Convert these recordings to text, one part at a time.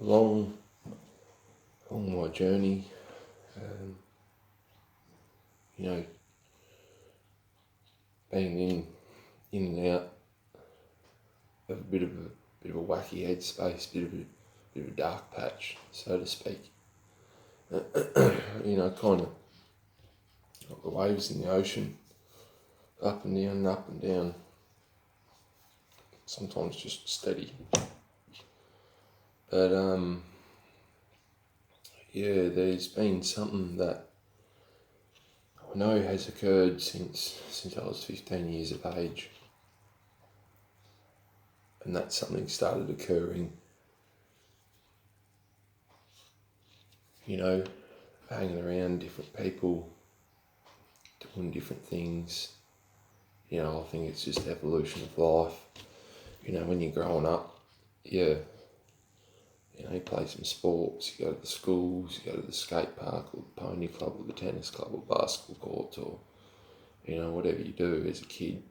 along my journey, you know, being in and out of a bit of a wacky headspace, bit of a dark patch, so to speak. You know, kind of like the waves in the ocean, up and down and up and down. Sometimes just steady. But yeah, there's been something that I know has occurred since I was 15 years of age. And that something started occurring, you know, hanging around different people, doing different things. You know, I think it's just evolution of life. You know, when you're growing up, you play some sports, you go to the schools, you go to the skate park or the pony club or the tennis club or basketball courts or, you know, whatever you do as a kid.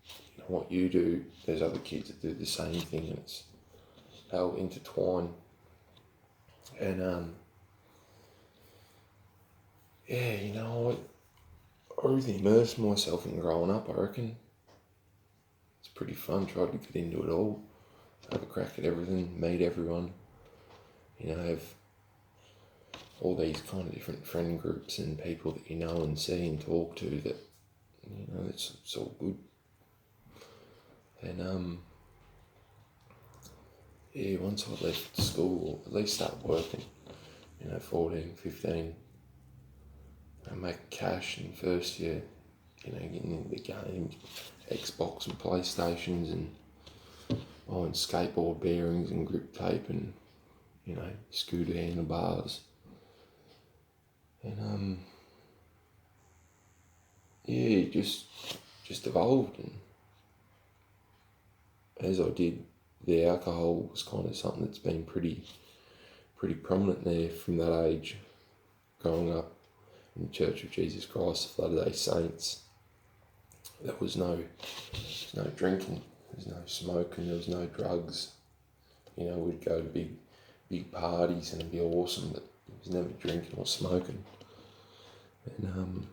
You know, what you do, there's other kids that do the same thing, and they'll intertwine. And yeah, you know, I really immersed myself in growing up, I reckon. It's pretty fun, tried to get into it all, have a crack at everything, meet everyone, you know, have all these kind of different friend groups and people that you know and see and talk to that, you know, it's all good. And yeah, once I left school, or at least started working, you know, 14, 15, I make cash in first year, you know, getting into the games, Xbox and PlayStations and buying skateboard bearings and grip tape and, you know, scooter handlebars. And yeah, it just evolved, and as I did, the alcohol was kind of something that's been pretty prominent there from that age, growing up in the Church of Jesus Christ of Latter-day Saints. There was no drinking, there was no smoking, there was no drugs. You know, we'd go to big parties and it'd be awesome, but there was never drinking or smoking. And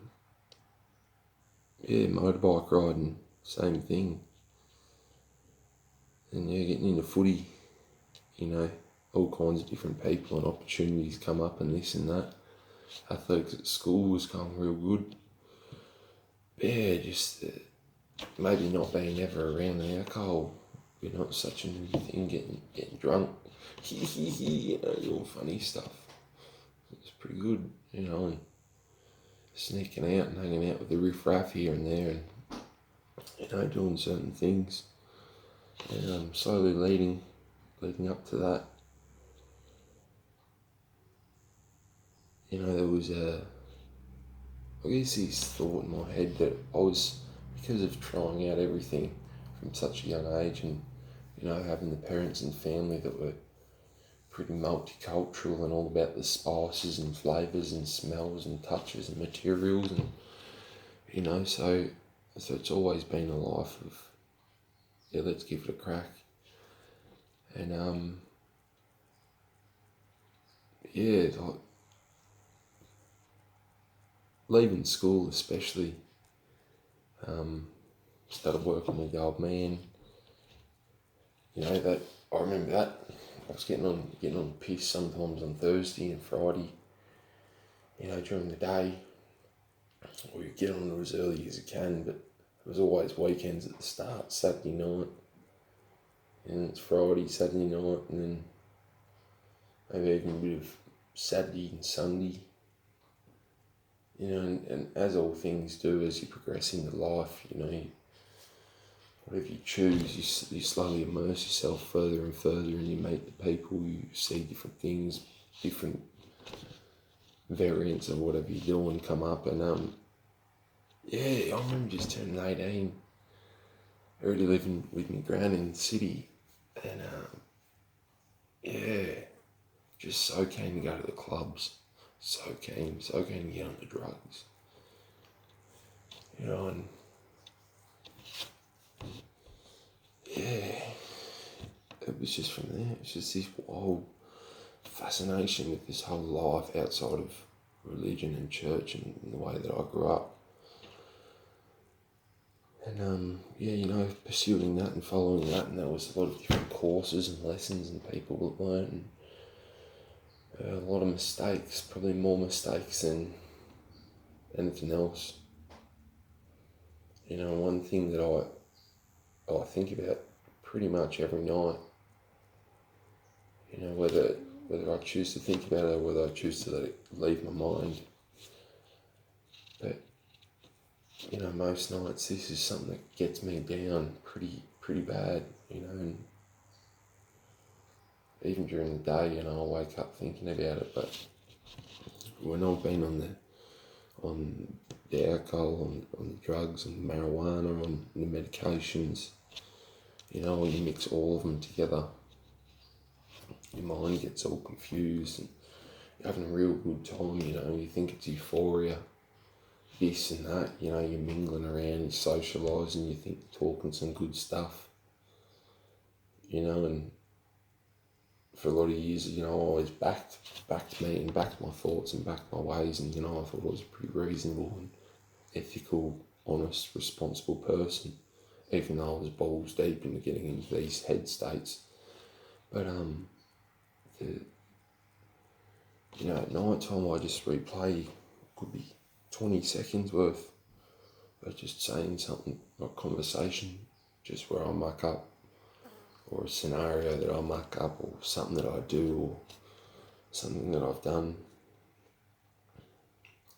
yeah, motorbike riding, same thing. And yeah, getting into footy, you know, all kinds of different people and opportunities come up and this and that. Athletics at school was going real good. But yeah, just maybe not being ever around the alcohol, you know, it's such a new thing, getting drunk, you know, doing funny stuff. It's pretty good, you know, and sneaking out and hanging out with the riff-raff here and there and, you know, doing certain things. And slowly leading up to that, you know, there was I guess this thought in my head that I was, because of trying out everything from such a young age and, you know, having the parents and family that were pretty multicultural and all about the spices and flavours and smells and touches and materials, and, you know, so it's always been a life of, yeah, let's give it a crack. And yeah, like leaving school especially, started working with the old man. You know, that I remember that I was getting on piss sometimes on Thursday and Friday. You know, during the day, or you get on as early as you can, but it was always weekends at the start, Saturday night, and it's Friday, Saturday night, and then maybe even a bit of Saturday and Sunday. You know, and as all things do, as you progress into life, you know, whatever you choose, you slowly immerse yourself further and further, and you meet the people, you see different things, different variants of whatever you're doing come up. And yeah, I remember just turning 18, already living with my gran in the city, and yeah, just so keen to go to the clubs, so keen to get on the drugs, you know, and yeah, it was just from there. It's just this wild fascination with this whole life outside of religion and church and the way that I grew up. And pursuing that and following that, and there was a lot of different courses and lessons and people that learned, and a lot of mistakes, probably more mistakes than anything else. One thing that I think about pretty much every night, whether I choose to think about it or whether I choose to let it leave my mind. But, most nights this is something that gets me down pretty bad, and even during the day, I wake up thinking about it. But when I've been on the alcohol, on the drugs and marijuana, on the medications, when you mix all of them together, your mind gets all confused and you're having a real good time, you think it's euphoria, this and that, you're mingling around, you're socialising, you think you're talking some good stuff, and for a lot of years, I always backed me and backed my thoughts and backed my ways, and, I thought I was a pretty reasonable and ethical, honest, responsible person, even though I was balls deep into getting into these head states. But, at night time I just replay, could be 20 seconds worth of just saying something, like conversation, just where I muck up, or a scenario that I muck up, or something that I do, or something that I've done.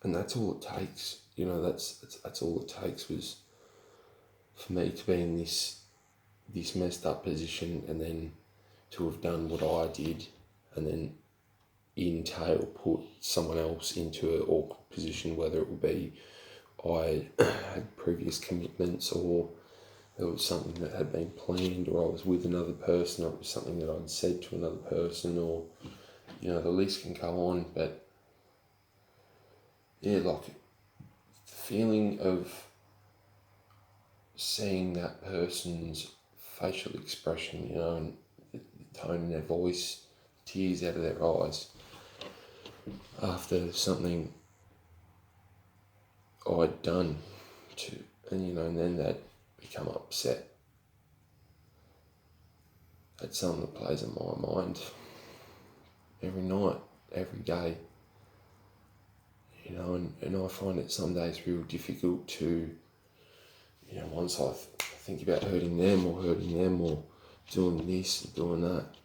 And that's all it takes, that's all it takes, was for me to be in this messed up position, and then to have done what I did, and then put someone else into an awkward position, whether it would be I had previous commitments, or there was something that had been planned, or I was with another person, or it was something that I'd said to another person, or, the list can go on. But yeah, like the feeling of seeing that person's facial expression, and the tone in their voice, tears out of their eyes, after something I'd done and then they'd become upset. That's something that plays in my mind every night, every day, and I find it some days real difficult to, once I think about hurting them or doing this and doing that,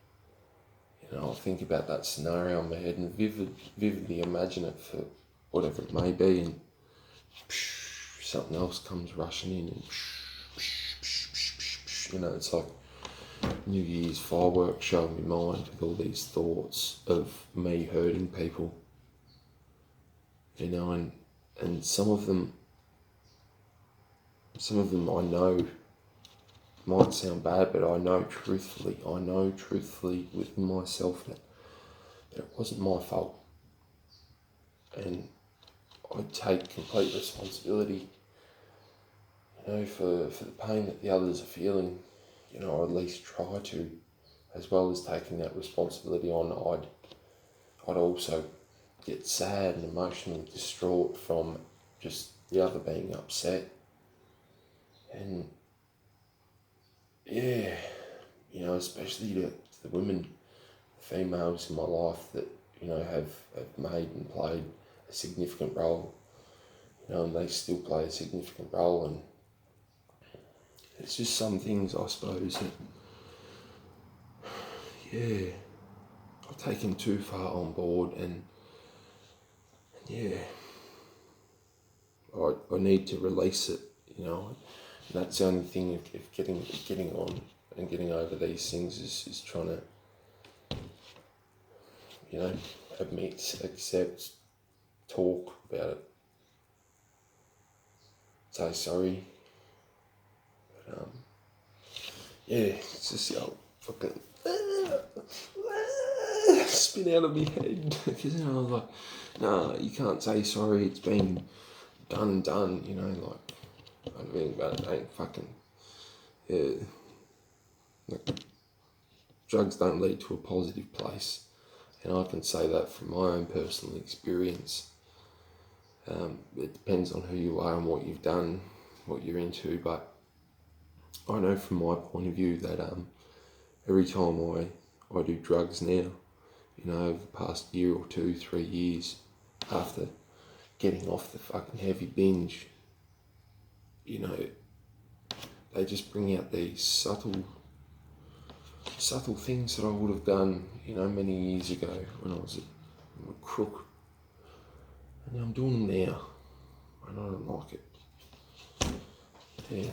I'll think about that scenario in my head and vividly imagine it for whatever it may be, and something else comes rushing in, and it's like New Year's fireworks show in my mind with all these thoughts of me hurting people, and some of them I know might sound bad, but I know truthfully within myself that it wasn't my fault, and I take complete responsibility, for the pain that the others are feeling, or at least try to, as well as taking that responsibility on. I'd also get sad and emotionally distraught from just the other being upset, and yeah, especially to the women, females in my life that, have made and played a significant role, and they still play a significant role, and it's just some things, I suppose, that, I've taken too far on board, and I need to release it, and that's the only thing of getting on and getting over these things is trying to, admit, accept, talk about it, say sorry. But, it's just the old fucking spin out of my head, because I was like, no, you can't say sorry, it's been done, I mean, but it ain't fucking, like, drugs don't lead to a positive place. And I can say that from my own personal experience. It depends on who you are and what you've done, what you're into, but I know from my point of view that every time I do drugs now, over the past year or 2, 3 years, after getting off the fucking heavy binge, they just bring out these subtle things that I would have done, many years ago when I was a crook. And I'm doing them now, and I don't like it. Yeah.